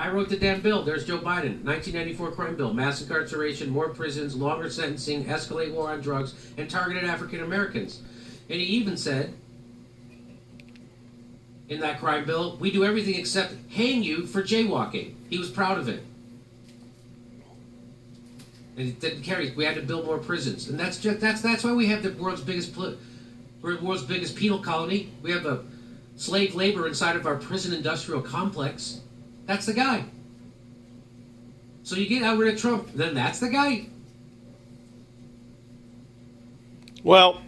I wrote the damn bill. There's Joe Biden. 1994 crime bill. Mass incarceration, more prisons, longer sentencing, escalate war on drugs, and targeted African Americans. And he even said, in that crime bill, we do everything except hang you for jaywalking. He was proud of it. And he didn't care. We had to build more prisons. And that's why we have the world's biggest penal colony. We have a slave labor inside of our prison industrial complex. That's the guy. So you get out rid of Trump, then that's the guy. Well,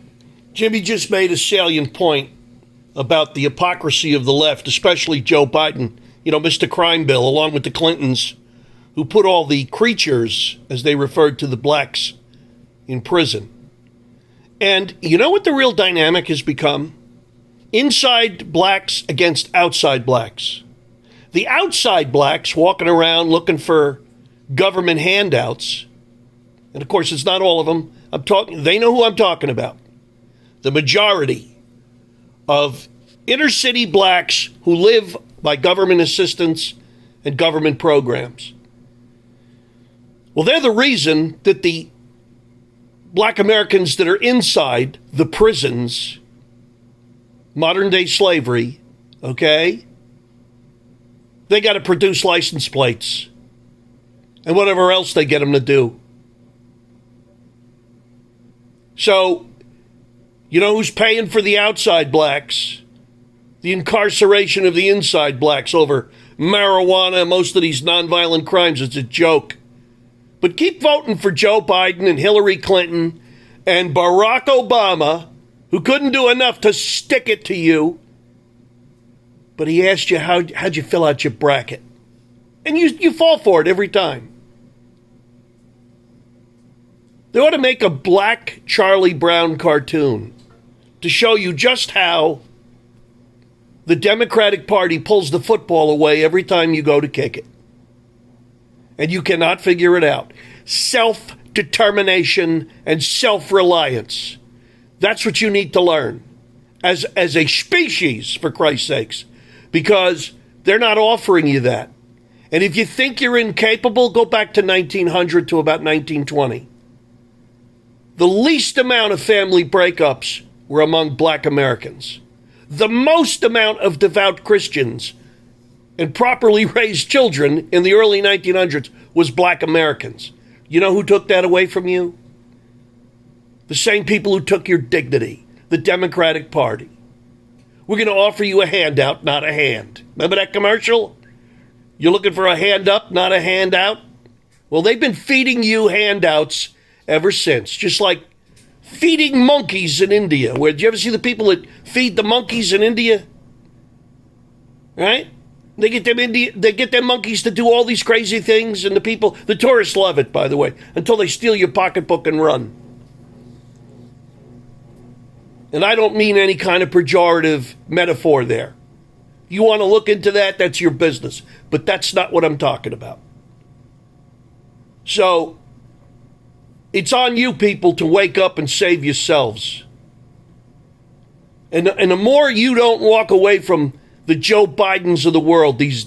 Jimmy just made a salient point about the hypocrisy of the left, especially Joe Biden, Mr. Crime Bill, along with the Clintons, who put all the creatures, as they referred to the blacks, in prison. And you know what the real dynamic has become? Inside blacks against outside blacks. The outside blacks walking around looking for government handouts. And of course, it's not all of them. They know who I'm talking about. The majority of inner city blacks who live by government assistance and government programs. Well, they're the reason that the black Americans that are inside the prisons, modern day slavery, okay, they got to produce license plates and whatever else they get them to do. So, you know who's paying for the outside blacks? The incarceration of the inside blacks over marijuana, most of these nonviolent crimes. It's a joke. But keep voting for Joe Biden and Hillary Clinton and Barack Obama, who couldn't do enough to stick it to you. But he asked you, how'd you fill out your bracket? And you fall for it every time. They ought to make a black Charlie Brown cartoon to show you just how the Democratic Party pulls the football away every time you go to kick it. And you cannot figure it out. Self-determination and self-reliance. That's what you need to learn as a species, for Christ's sakes, because they're not offering you that. And if you think you're incapable, go back to 1900 to about 1920. The least amount of family breakups were among black Americans. The most amount of devout Christians and properly raised children in the early 1900s was black Americans. You know who took that away from you? The same people who took your dignity, the Democratic Party. We're going to offer you a handout, not a hand. Remember that commercial? You're looking for a hand up, not a handout? Well, they've been feeding you handouts ever since, just like feeding monkeys in India. Did you ever see the people that feed the monkeys in India? Right? They get them monkeys to do all these crazy things, and the tourists love it, by the way, until they steal your pocketbook and run. And I don't mean any kind of pejorative metaphor there. You want to look into that, that's your business. But that's not what I'm talking about. So, it's on you people to wake up and save yourselves. And the more you don't walk away from the Joe Bidens of the world, these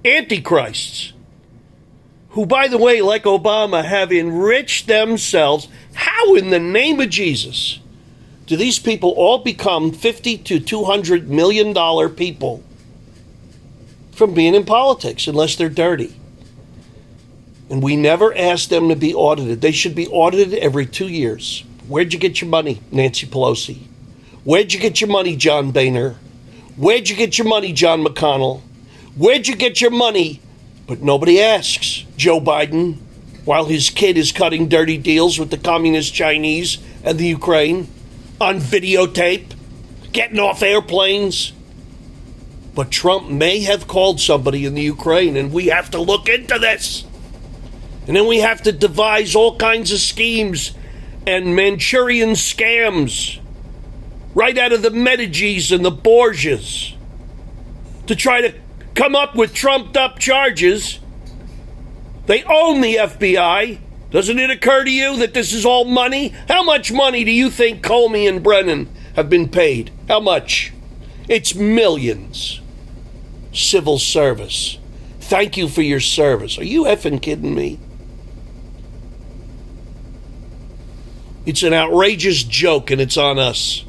antichrists, who, by the way, like Obama, have enriched themselves. How in the name of Jesus do these people all become $50 to $200 million people from being in politics unless they're dirty? And we never asked them to be audited. They should be audited every 2 years. Where'd you get your money, Nancy Pelosi? Where'd you get your money, John Boehner? Where'd you get your money, John McConnell? Where'd you get your money? But nobody asks Joe Biden while his kid is cutting dirty deals with the communist Chinese and the Ukraine on videotape, getting off airplanes. But Trump may have called somebody in the Ukraine, and we have to look into this. And then we have to devise all kinds of schemes and Manchurian scams right out of the Medici's and the Borgias to try to come up with trumped up charges. They own the FBI. Doesn't it occur to you that this is all money? How much money do you think Comey and Brennan have been paid? How much? It's millions. Civil service. Thank you for your service. Are you effing kidding me? It's an outrageous joke, and it's on us.